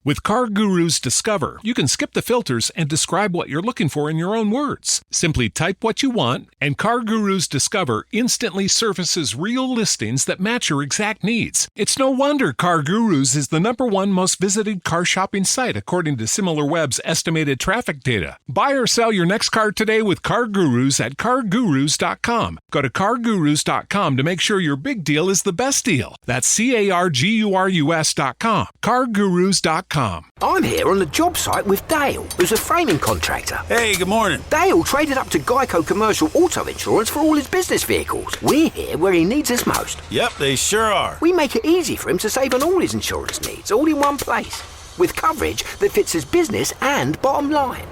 With Car Guru's Discover, you can skip the filters and describe what you're looking for in your own words. Simply type what you want, and Car Guru's Discover instantly surfaces real listings that match your exact needs. It's no wonder Car Gurus is the #1 most visited car shopping site according to SimilarWeb's estimated traffic data. Buy or sell your next car today with Car Gurus at CarGurus.com. Go to CarGurus.com to make sure your big deal is the best deal. That's CarGurus.com. CarGurus.com. I'm here on the job site with Dale, who's a framing contractor. Hey, good morning. Dale traded up to Geico Commercial Auto Insurance for all his business vehicles. We're here where he needs us most. Yep, they sure are. We make it easy for him to save on all his insurance needs, all in one place, with coverage that fits his business and bottom line.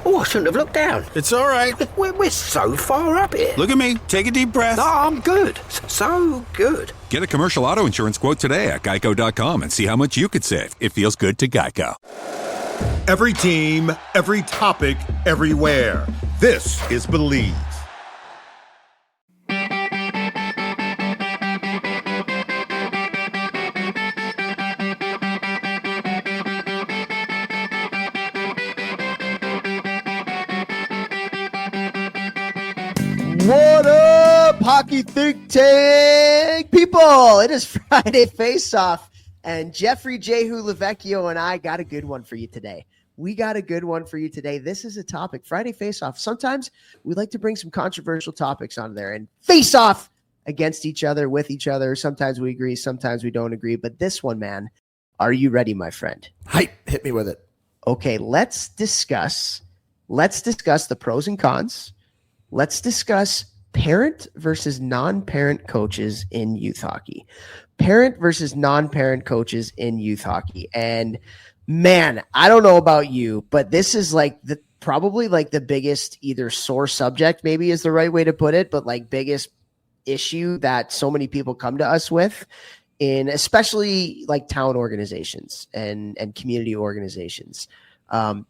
Oh, I shouldn't have looked down. It's all right. We're so far up here. Look at me. Take a deep breath. No, I'm good. So good. Get a commercial auto insurance quote today at Geico.com and see how much you could save. It feels good to Geico. Every team, every topic, everywhere. This is Believe. What up, Hockey Think Tank people? It is Friday Face-Off, and Jeffrey Jehu Lavecchio and I got a good one for you today. We got a good one for you today. This is a topic, Friday Face-Off. Sometimes we like to bring some controversial topics on there and face off against each other, with each other. Sometimes we agree, sometimes we don't agree. But this one, man, are you ready, my friend? Hype, hit me with it. Okay, let's discuss the pros and cons. Let's discuss parent versus non-parent coaches in youth hockey. Parent versus non-parent coaches in youth hockey. And man, I don't know about you, but this is like probably the biggest either sore subject, maybe is the right way to put it, but like biggest issue that so many people come to us with, in especially like town organizations and community organizations.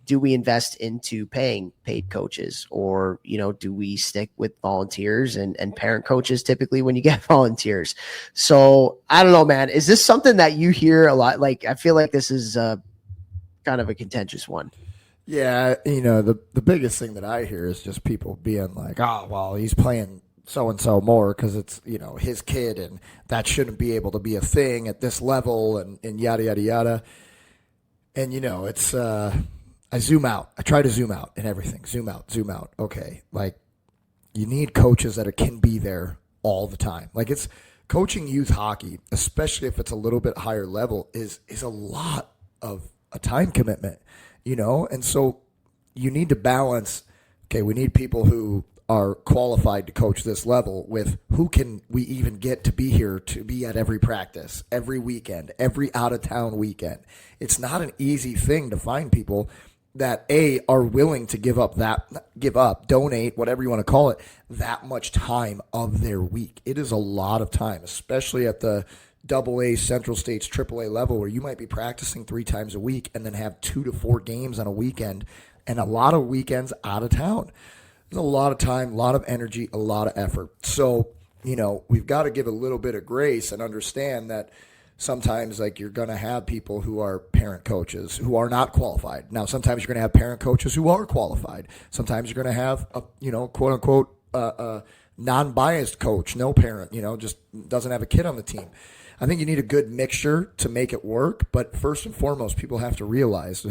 Do we invest into paying paid coaches, or, do we stick with volunteers and parent coaches typically when you get volunteers? So I don't know, man. Is this something that you hear a lot? Like, I feel like this is kind of a contentious one. Yeah. The biggest thing that I hear is just people being like, oh, well, he's playing so-and-so more because it's, his kid, and that shouldn't be able to be a thing at this level, and yada, yada, yada. And, it's, I zoom out. I try to zoom out in everything. Zoom out. Okay. Like, you need coaches that can be there all the time. Like, it's coaching youth hockey, especially if it's a little bit higher level, is a lot of a time commitment, And so you need to balance, okay, we need people who are qualified to coach this level with who can we even get to be here to be at every practice, every weekend, every out-of-town weekend. It's not an easy thing to find people that are willing to donate, whatever you want to call it, that much time of their week. It is a lot of time, especially at the AA, Central States, AAA level, where you might be practicing 3 times a week and then have 2 to 4 games on a weekend, and a lot of weekends out of town. There's a lot of time, a lot of energy, a lot of effort. So, we've got to give a little bit of grace and understand that sometimes, like, you're going to have people who are parent coaches who are not qualified. Now, sometimes you're going to have parent coaches who are qualified. Sometimes you're going to have a, quote unquote, non-biased coach, no parent, just doesn't have a kid on the team. I think you need a good mixture to make it work. But first and foremost, people have to realize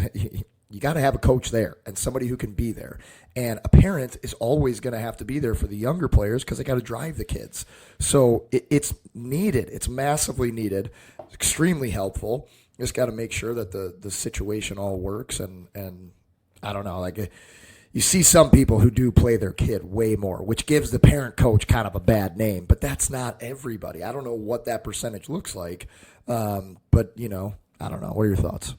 you got to have a coach there and somebody who can be there. And a parent is always going to have to be there for the younger players because they got to drive the kids. So it's needed. It's massively needed. It's extremely helpful. Just got to make sure that the situation all works. And I don't know, like, you see some people who do play their kid way more, which gives the parent coach kind of a bad name. But that's not everybody. I don't know what that percentage looks like. But, I don't know. What are your thoughts?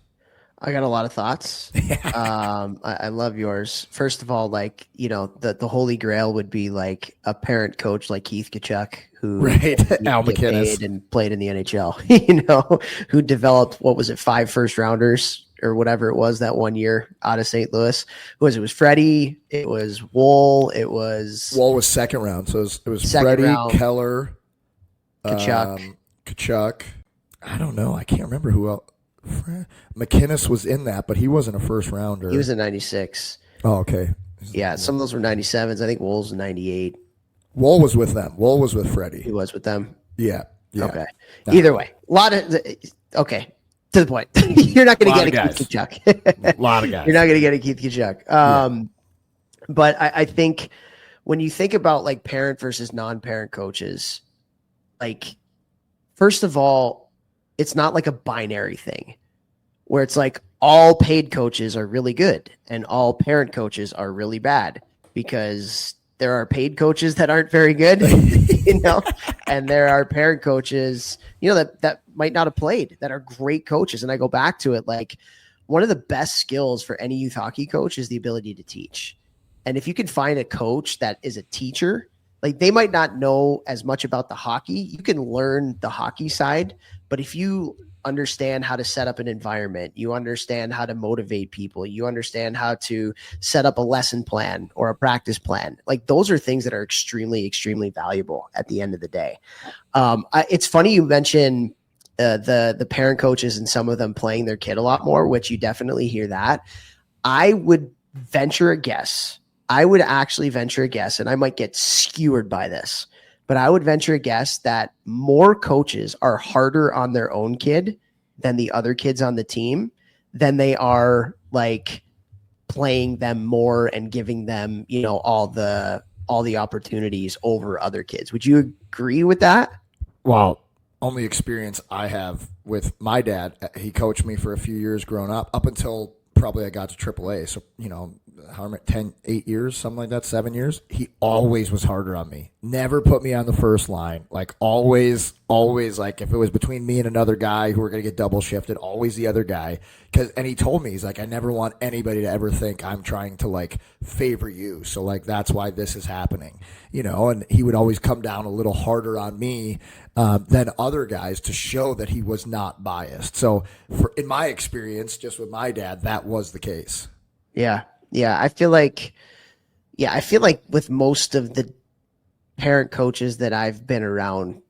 I got a lot of thoughts. I love yours. First of all, like, the holy grail would be like a parent coach like Keith Tkachuk, who Al McInnes and played in the NHL, who developed, what was it, 5 first rounders or whatever it was that one year out of St. Louis. It was Freddie, it was Woll, Woll was second round. So it was Freddie, round. Keller, Tkachuk. I don't know. I can't remember who else. McInnes was in that, but he wasn't a first rounder. He was in 96. Oh, okay. Yeah, some of those were 97s. I think Wool's 98. Wool was with them. Wool was with Freddie. He was with them. Yeah. Okay. Either way, okay. To the point. You're not going to get a Keith Kachuk. A lot of guys. You're not going to get a Keith Kachuk. But I think when you think about like parent versus non-parent coaches, like, first of all, it's not like a binary thing where it's like all paid coaches are really good and all parent coaches are really bad, because there are paid coaches that aren't very good, and there are parent coaches, that might not have played, that are great coaches. And I go back to it, like, one of the best skills for any youth hockey coach is the ability to teach. And if you can find a coach that is a teacher, like, they might not know as much about the hockey. You can learn the hockey side, but if you understand how to set up an environment, you understand how to motivate people, you understand how to set up a lesson plan or a practice plan, like, those are things that are extremely, extremely valuable at the end of the day. It's funny you mention the parent coaches and some of them playing their kid a lot more, which you definitely hear that. I would actually venture a guess, and I might get skewered by this, but I would venture a guess that more coaches are harder on their own kid than the other kids on the team, than they are like playing them more and giving them, all the opportunities over other kids. Would you agree with that? Well, only experience I have with my dad, he coached me for a few years growing up until probably I got to AAA. So, how many, 8 years, something like that, 7 years. He always was harder on me. Never put me on the first line. Like, always, like, if it was between me and another guy who were going to get double shifted, always the other guy. And he told me, he's like, I never want anybody to ever think I'm trying to, like, favor you. So, like, that's why this is happening, and he would always come down a little harder on me than other guys to show that he was not biased. So, in my experience, just with my dad, that was the case. Yeah. I feel like with most of the parent coaches that I've been around,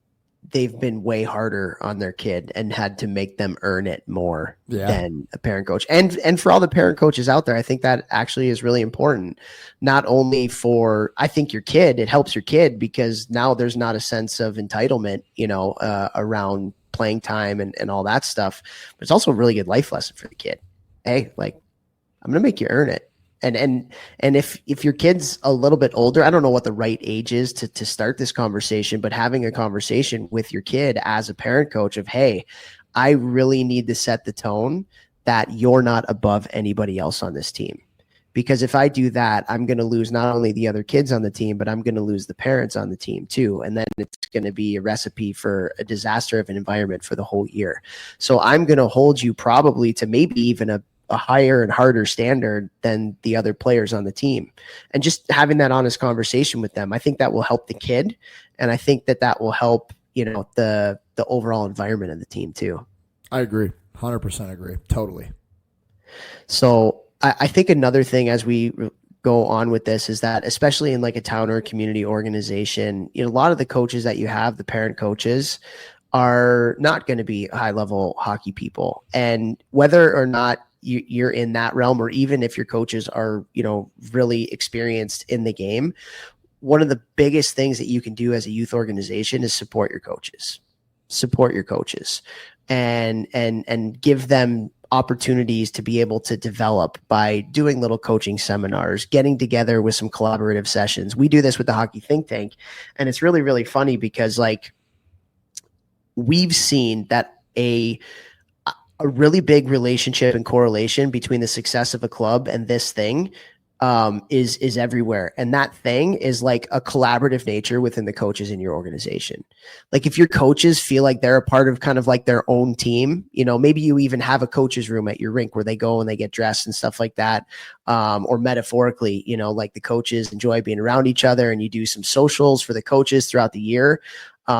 they've been way harder on their kid and had to make them earn it more than a parent coach. And for all the parent coaches out there, I think that actually is really important. Not only for, I think, your kid, it helps your kid because now there's not a sense of entitlement, around playing time and all that stuff. But it's also a really good life lesson for the kid. Hey, like, I'm going to make you earn it. And if your kid's a little bit older, I don't know what the right age is to start this conversation, but having a conversation with your kid as a parent coach of, hey, I really need to set the tone that you're not above anybody else on this team. Because if I do that, I'm going to lose not only the other kids on the team, but I'm going to lose the parents on the team too. And then it's going to be a recipe for a disaster of an environment for the whole year. So I'm going to hold you probably to maybe even a higher and harder standard than the other players on the team. And just having that honest conversation with them, I think that will help the kid. And I think that will help, the overall environment of the team too. I agree. 100% agree. Totally. So I think another thing as we go on with this is that, especially in like a town or a community organization, a lot of the coaches that you have, the parent coaches, are not going to be high level hockey people. And whether or not you're in that realm, or even if your coaches are, really experienced in the game, one of the biggest things that you can do as a youth organization is support your coaches and give them opportunities to be able to develop by doing little coaching seminars, getting together with some collaborative sessions. We do this with the Hockey Think Tank, and it's really, really funny because, like, we've seen that a really big relationship and correlation between the success of a club and this thing is everywhere. And that thing is like a collaborative nature within the coaches in your organization. Like, if your coaches feel like they're a part of kind of like their own team, maybe you even have a coach's room at your rink where they go and they get dressed and stuff like that. Or metaphorically, like the coaches enjoy being around each other, and you do some socials for the coaches throughout the year.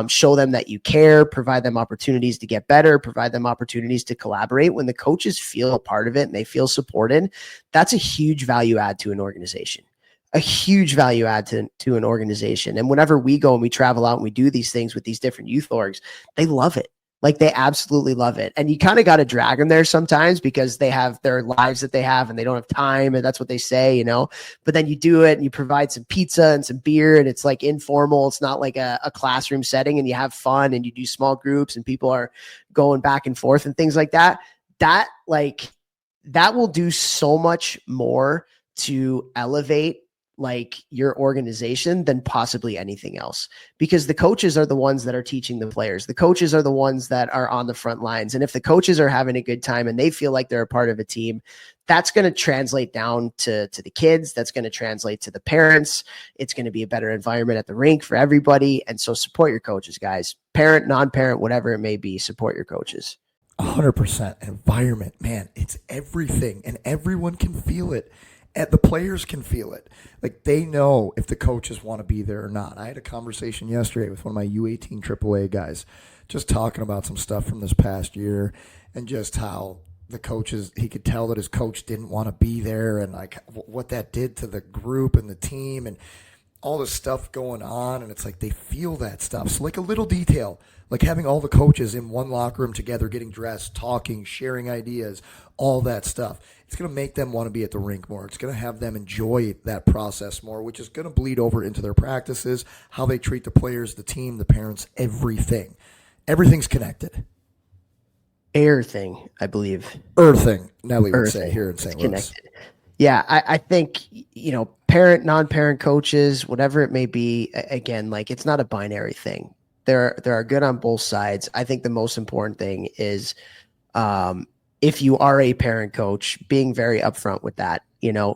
Show them that you care, provide them opportunities to get better, provide them opportunities to collaborate. When the coaches feel a part of it and they feel supported, that's a huge value add to an organization, a huge value add to an organization. And whenever we go and we travel out and we do these things with these different youth orgs, they love it. Like they absolutely love it. And you kind of got to drag them there sometimes because they have their lives that they have and they don't have time. And that's what they say, but then you do it and you provide some pizza and some beer and it's like informal. It's not like a classroom setting, and you have fun and you do small groups and people are going back and forth and things like that. That will do so much more to elevate like your organization than possibly anything else, because the coaches are the ones that are teaching the players. The coaches are the ones that are on the front lines. And if the coaches are having a good time and they feel like they're a part of a team, that's going to translate down to the kids. That's going to translate to the parents. It's going to be a better environment at the rink for everybody. And so support your coaches, guys, parent, non-parent, whatever it may be, support your coaches. 100% environment, man, it's everything, and everyone can feel it. And the players can feel it. Like they know if the coaches want to be there or not. I had a conversation yesterday with one of my U18 AAA guys, just talking about some stuff from this past year and just how the coaches, he could tell that his coach didn't want to be there and like what that did to the group and the team and all this stuff going on. And it's like they feel that stuff. So like a little detail, like having all the coaches in one locker room together, getting dressed, talking, sharing ideas, all that stuff. It's going to make them want to be at the rink more. It's going to have them enjoy that process more, which is going to bleed over into their practices, how they treat the players, the team, the parents, everything. Everything's connected. Air thing, I believe. Earthing, Nelly would say here in St. Louis. Connected. Yeah, I think, parent, non-parent coaches, whatever it may be, again, like it's not a binary thing. There are good on both sides. I think the most important thing is if you are a parent coach, being very upfront with that,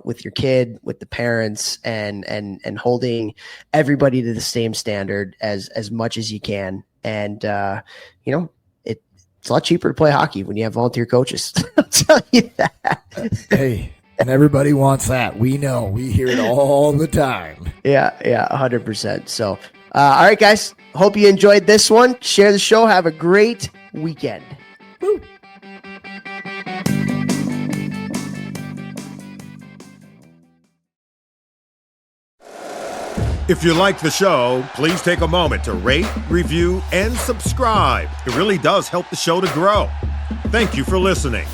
with your kid, with the parents, and holding everybody to the same standard as much as you can. And, it's a lot cheaper to play hockey when you have volunteer coaches. I'll tell you that. Hey, and everybody wants that. We know. We hear it all the time. Yeah, 100%. So, all right, guys. Hope you enjoyed this one. Share the show. Have a great weekend. Woo. If you like the show, please take a moment to rate, review, and subscribe. It really does help the show to grow. Thank you for listening.